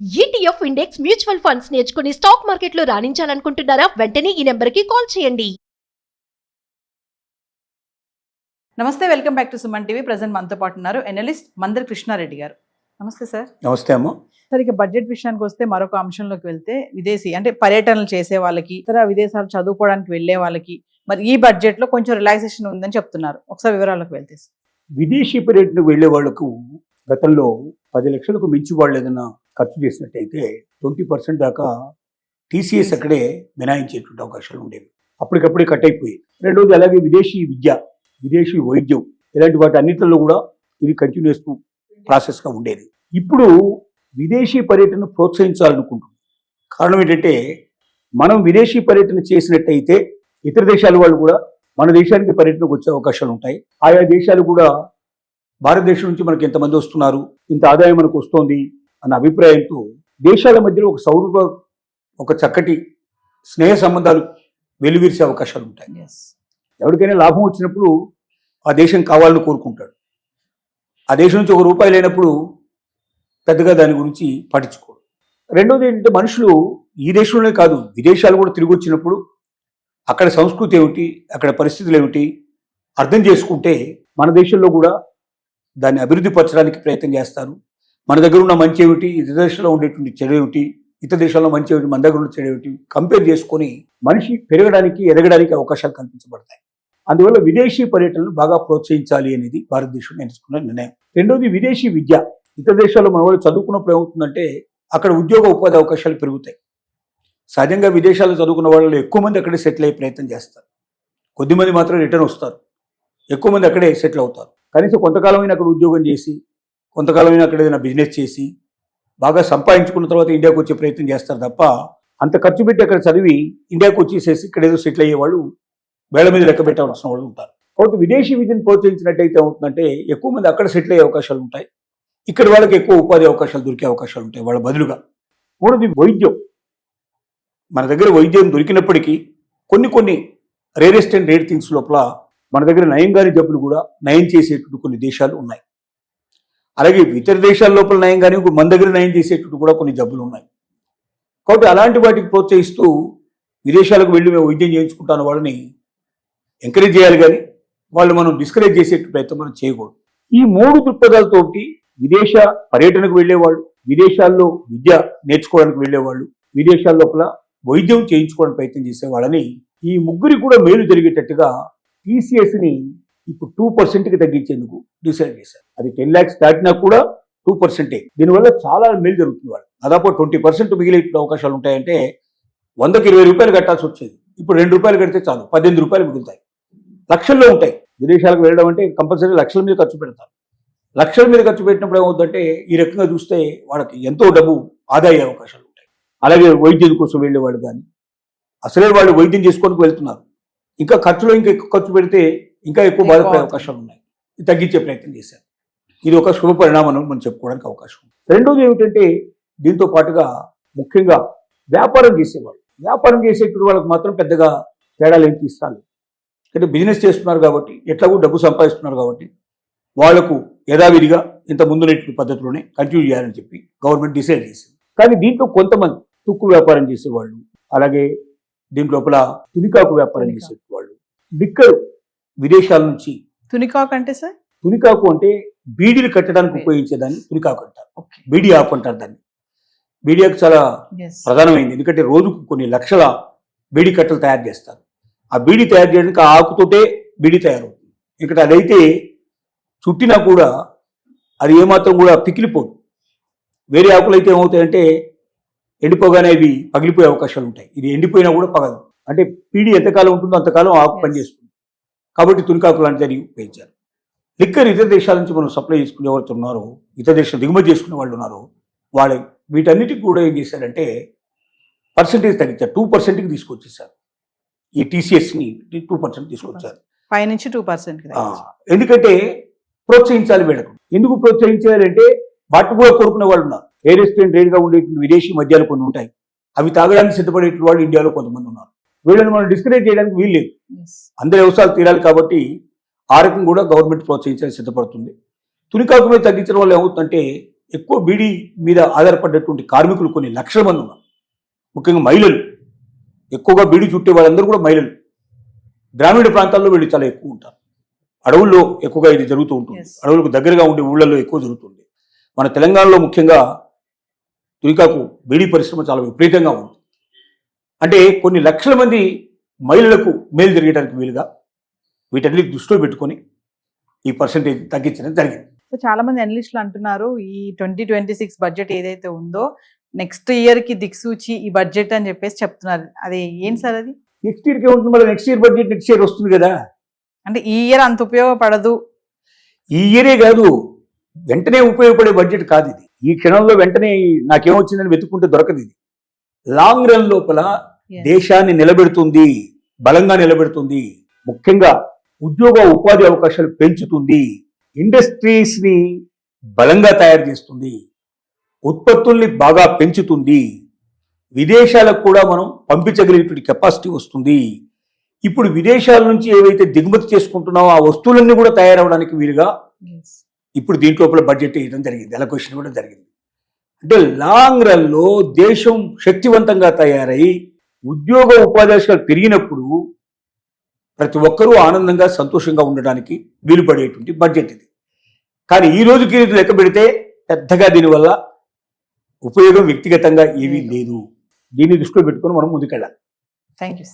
ETF index mutual funds నేర్చుకుని stock మార్కెట్లో రాణించాలనుకుంటున్నారా? వెంటనే ఈ నెంబర్కి కాల్ చేయండి. నమస్తే, welcome back to Suman TV. Present మనతో పాటు ఉన్నారు ఎనలిస్ట్ మందర్ కృష్ణారెడ్డి గారు. నమస్తే సార్. నమస్తే అమ్మ. సార్, ఇక బడ్జెట్ విషయానికి వస్తే మరొక అంశంలోకి వెళ్తే విదేశీ అంటే పర్యటనలు చేసే వాళ్ళకి, ఇతర విదేశాలు చదువుకోవడానికి వెళ్లే వాళ్ళకి మరి ఈ బడ్జెట్ లో కొంచెం రిలాక్సేషన్ ఉందని చెప్తున్నారు. ఒకసారి వివరాలకు వెళ్తే విదేశీ పర్యటనకు వెళ్లే వాళ్లకు గతంలో 10 లక్షలకు మించి వాళ్ళు ఏదైనా ఖర్చు చేసినట్టయితే 20% దాకా టీసీఎస్ అక్కడే మినాయించేటువంటి అవకాశాలు ఉండేవి. అప్పటికప్పుడే కట్ అయిపోయి. రెండోది అలాగే విదేశీ విద్య, విదేశీ వైద్యం ఇలాంటి వాటి అన్నింటిలో కూడా ఇది కంటిన్యూస్ ప్రాసెస్గా ఉండేది. ఇప్పుడు విదేశీ పర్యటన ప్రోత్సహించాలనుకుంటున్నాం. కారణం ఏంటంటే మనం విదేశీ పర్యటన చేసినట్టయితే ఇతర దేశాల వాళ్ళు కూడా మన దేశానికి పర్యటనకు వచ్చే అవకాశాలు ఉంటాయి. ఆయా దేశాలు కూడా భారతదేశం నుంచి మనకి ఎంతమంది వస్తున్నారు, ఇంత ఆదాయం మనకు వస్తుంది అన్న అభిప్రాయంతో దేశాల మధ్యలో ఒక సౌహృద, ఒక చక్కటి స్నేహ సంబంధాలు వెలువిరిసే అవకాశాలు ఉంటాయి. ఎవరికైనా లాభం వచ్చినప్పుడు ఆ దేశం కావాలని కోరుకుంటాడు. ఆ దేశం నుంచి ₹1 లేనప్పుడు పెద్దగా దాని గురించి పట్టించుకోడు. రెండోది ఏంటంటే మనుషులు ఈ దేశంలోనే కాదు విదేశాలు కూడా తిరిగి వచ్చినప్పుడు అక్కడ సంస్కృతి ఏమిటి, అక్కడ పరిస్థితులు ఏమిటి అర్థం చేసుకుంటే మన దేశంలో కూడా దాన్ని అభివృద్ధి పరచడానికి ప్రయత్నం చేస్తారు. మన దగ్గర ఉన్న మంచి ఏమిటి, ఇతర దేశంలో ఉండేటువంటి చెడు ఏమిటి, ఇతర దేశాల్లో మంచి ఏమిటి, మన దగ్గర ఉన్న చెడు ఏమిటి కంపేర్ చేసుకొని మనిషి పెరగడానికి, ఎదగడానికి అవకాశాలు కల్పించబడతాయి. అందువల్ల విదేశీ పర్యటనలు బాగా ప్రోత్సహించాలి అనేది భారతదేశం ఎంచుకున్న నిర్ణయం. రెండోది విదేశీ విద్య. ఇతర దేశాల్లో మన వాళ్ళు చదువుకున్నప్పుడు ఏమవుతుందంటే అక్కడ ఉద్యోగ ఉపాధి అవకాశాలు పెరుగుతాయి. సహజంగా విదేశాల్లో చదువుకున్న వాళ్ళు ఎక్కువ మంది అక్కడే సెటిల్ అయ్యే ప్రయత్నం చేస్తారు. కొద్దిమంది మాత్రం రిటర్న్ వస్తారు, ఎక్కువ మంది అక్కడే సెటిల్ అవుతారు. కనీసం కొంతకాలమైనా అక్కడ ఉద్యోగం చేసి, కొంతకాలమైనా అక్కడ ఏదైనా బిజినెస్ చేసి బాగా సంపాదించుకున్న తర్వాత ఇండియాకు వచ్చే ప్రయత్నం చేస్తారు తప్ప అంత ఖర్చు పెట్టి అక్కడ చదివి ఇండియాకు వచ్చేసేసి ఇక్కడ ఏదో సెటిల్ అయ్యే వాళ్ళు వేళ మీద లెక్క పెట్టాల్సిన వాళ్ళు ఉంటారు. కాబట్టి విదేశీ విద్యను ప్రోత్సహించినట్టయితే ఏమవుతుందంటే ఎక్కువ మంది అక్కడ సెటిల్ అయ్యే అవకాశాలు ఉంటాయి, ఇక్కడ వాళ్ళకి ఎక్కువ ఉపాధి అవకాశాలు దొరికే అవకాశాలు ఉంటాయి వాళ్ళ బదులుగా. మూడోది వైద్యం. మన దగ్గర వైద్యం దొరికినప్పటికీ కొన్ని రేరెస్ట్ అండ్ రేర్ థింగ్స్ లోపల మన దగ్గర నయంగాని జబ్బులు కూడా నయం చేసేటువంటి కొన్ని దేశాలు ఉన్నాయి. అలాగే ఇతర దేశాల లోపల నయం కానీ మన దగ్గర నయం చేసేటువంటి కూడా కొన్ని జబ్బులు ఉన్నాయి. కాబట్టి అలాంటి వాటికి ప్రోత్సహిస్తూ విదేశాలకు వెళ్ళి మేము వైద్యం చేయించుకుంటాను వాళ్ళని ఎంకరేజ్ చేయాలి, కానీ వాళ్ళు మనం డిస్కరేజ్ చేసే ప్రయత్నం మనం చేయకూడదు. ఈ 3 దృక్పథాలతోటి విదేశ పర్యటనకు వెళ్ళేవాళ్ళు, విదేశాల్లో విద్య నేర్చుకోవడానికి వెళ్ళేవాళ్ళు, విదేశాల లోపల వైద్యం చేయించుకోవడానికి ప్రయత్నం చేసే వాళ్ళని ఈ ముగ్గురికి కూడా మేలు జరిగేటట్టుగా టీసీఎస్ని ఇప్పుడు 2%కి తగ్గించేందుకు డిసైడ్ చేశారు. అది 10 lakhs దాటినా కూడా 2%. దీనివల్ల చాలా మేలు జరుగుతుంది. వాళ్ళు దాదాపు 20% మిగిలే అవకాశాలు ఉంటాయంటే 100కి ₹20 కట్టాల్సి వచ్చేది ఇప్పుడు ₹2 కడితే చాలు, ₹18 మిగులుతాయి. లక్షల్లో ఉంటాయి. విదేశాలకు వెళ్ళడం అంటే కంపల్సరీ లక్షల మీద ఖర్చు పెడతారు. లక్షల మీద ఖర్చు పెట్టినప్పుడు ఏమవుతుందంటే ఈ రకంగా చూస్తే వాళ్ళకి ఎంతో డబ్బు ఆదా అయ్యే అవకాశాలు ఉంటాయి. అలాగే వైద్యం కోసం వెళ్ళేవాళ్ళు కానీ అసలే వాళ్ళు వైద్యం చేసుకోవడానికి వెళ్తున్నారు, ఇంకా ఖర్చులో ఇంకా ఎక్కువ ఖర్చు పెడితే ఇంకా ఎక్కువ బాధపడే అవకాశాలు ఉన్నాయి. తగ్గించే ప్రయత్నం చేశారు. ఇది ఒక శుభ పరిణామం మనం చెప్పుకోవడానికి అవకాశం ఉంది. రెండోది ఏమిటంటే దీంతో పాటుగా ముఖ్యంగా వ్యాపారం చేసేవాళ్ళు, వ్యాపారం చేసేటువంటి వాళ్ళకి మాత్రం పెద్దగా తేడాలు ఏం తీస్తారు. అంటే బిజినెస్ చేస్తున్నారు కాబట్టి, ఎట్లాగో డబ్బు సంపాదిస్తున్నారు కాబట్టి వాళ్లకు యథావిధిగా ఇంత ముందునేటువంటి పద్ధతిలోనే కంటిన్యూ చేయాలని చెప్పి గవర్నమెంట్ డిసైడ్ చేసింది. కానీ దీంట్లో కొంతమంది తుక్కు వ్యాపారం చేసేవాళ్ళు, అలాగే దీంట్లోపల తునికాకు వ్యాపారం చేసేవాళ్ళు, లిక్కర్ విదేశాల నుంచి. తునికాకు అంటే సార్? తునికాకు అంటే బీడీలు కట్టడానికి ఉపయోగించేదాన్ని తునికాకు అంటారు. బీడీ ఆకు అంటారు దాన్ని. బీడీ ఆకు చాలా ప్రధానమైంది, ఎందుకంటే రోజుకు కొన్ని లక్షల బీడీ కట్టలు తయారు చేస్తారు. ఆ బీడీ తయారు చేయడానికి ఆ ఆకుతోటే బీడీ తయారవుతుంది. ఇక్కడ అదైతే చుట్టినా కూడా అది ఏమాత్రం కూడా పికిలిపోదు. వేరే ఆకులు అయితే ఏమవుతాయంటే ఎండిపోగానే ఇవి పగిలిపోయే అవకాశాలు ఉంటాయి. ఇది ఎండిపోయినా కూడా పగదు. అంటే పీడి ఎంతకాలం ఉంటుందో అంతకాలం ఆకు పనిచేస్తుంది. కాబట్టి తునికాకు లాంటిది ఉపయోగించారు. లిక్కర్ ఇతర దేశాల నుంచి మనం సప్లై చేసుకునే ఎవరు ఉన్నారో, ఇతర దేశం దిగుమతి చేసుకునే వాళ్ళు ఉన్నారో వాళ్ళ వీటన్నిటికి కూడా ఏం చేశారంటే పర్సెంటేజ్ తగ్గించారు. 2%కి తీసుకొచ్చేసారు. ఈ టీసీఎస్ని 2% తీసుకొచ్చారు. 5 నుంచి 2%. ఎందుకంటే ప్రోత్సహించాలి వీళ్ళకు. ఎందుకు ప్రోత్సహించాలంటే వాటి కూడా కోరుకునే వాళ్ళు ఉన్నారు. ఏ రెస్టారెంట్ రేట్గా ఉండేటువంటి విదేశీ మద్యాలు కొన్ని ఉంటాయి, అవి తాగడానికి సిద్ధపడేటువంటి వాళ్ళు ఇండియాలో కొంతమంది ఉన్నారు. వీళ్ళని మనం డిస్కరేజ్ చేయడానికి వీల్లేదు. అందరి అవసరాలు తీరాలి కాబట్టి ఆ రకం కూడా గవర్నమెంట్ ప్రోత్సహించడానికి సిద్ధపడుతుంది. తునికాకు మీద తగ్గించడం వల్ల ఏమవుతుందంటే ఎక్కువ బీడీ మీద ఆధారపడ్డటువంటి కార్మికులు కొన్ని లక్షల మంది ఉన్నారు. ముఖ్యంగా మహిళలు, ఎక్కువగా బీడీ చుట్టే వాళ్ళందరూ కూడా మహిళలు. గ్రామీణ ప్రాంతాల్లో వీళ్ళు చాలా ఎక్కువ ఉంటారు. అడవుల్లో ఎక్కువగా ఇది జరుగుతూ ఉంటుంది. Yes. అడవులకు దగ్గరగా ఉండే ఊళ్ళల్లో ఎక్కువ జరుగుతుంది. మన తెలంగాణలో ముఖ్యంగా తునికాకు బీడీ పరిశ్రమ చాలా విపరీతంగా ఉంది. అంటే కొన్ని లక్షల మంది మహిళలకు మేలు జరిగడానికి వీలుగా వీటన్నిటి దృష్టిలో పెట్టుకొని ఈ పర్సెంటేజ్ తగ్గించడం జరిగింది. సో చాలా మంది అనలిస్టులు అంటున్నారు ఈ 2026 బడ్జెట్ ఏదైతే ఉందో నెక్స్ట్ ఇయర్ కి దిక్సూచి ఈ బడ్జెట్ అని చెప్పేసి చెప్తున్నారు. అది ఏంటి సార్ అది? నెక్స్ట్ ఇయర్కి ఏముంటుంది, మళ్ళీ next year budget next year వస్తుంది కదా. అంటే ఈ ఇయర్ అంత ఉపయోగపడదు. ఈ ఇయరే కాదు, వెంటనే ఉపయోగపడే బడ్జెట్ కాదు ఇది. ఈ క్షణంలో వెంటనే నాకేమొచ్చిందని వెతుక్కుంటే దొరకదు ఇది. లాంగ్ రన్ లోపల Yes. దేశాన్ని నిలబెడుతుంది, బలంగా నిలబెడుతుంది. ముఖ్యంగా ఉద్యోగ ఉపాధి అవకాశాలు పెంచుతుంది, ఇండస్ట్రీస్ ని బలంగా తయారు చేస్తుంది, ఉత్పత్తుల్ని బాగా పెంచుతుంది, విదేశాలకు కూడా మనం పంపించగలిగేటువంటి కెపాసిటీ వస్తుంది. ఇప్పుడు విదేశాల నుంచి ఏవైతే దిగుమతి చేసుకుంటున్నామో ఆ వస్తువులన్నీ కూడా తయారవడానికి వీలుగా ఇప్పుడు దీంట్లోపల బడ్జెట్ వేయడం జరిగింది, అలొకేషన్ కూడా జరిగింది. అంటే లాంగ్ రన్ లో దేశం శక్తివంతంగా తయారై ఉద్యోగ ఉపాధి పెరిగినప్పుడు ప్రతి ఒక్కరూ ఆనందంగా సంతోషంగా ఉండడానికి వీలు పడేటువంటి బడ్జెట్ ఇది. కానీ ఈ రోజుకి లెక్క పెడితే పెద్దగా దీనివల్ల ఉపయోగం వ్యక్తిగతంగా ఏమీ లేదు. దీన్ని దృష్టిలో పెట్టుకొని మనం ముందుకెళ్ళాలి. Thank you.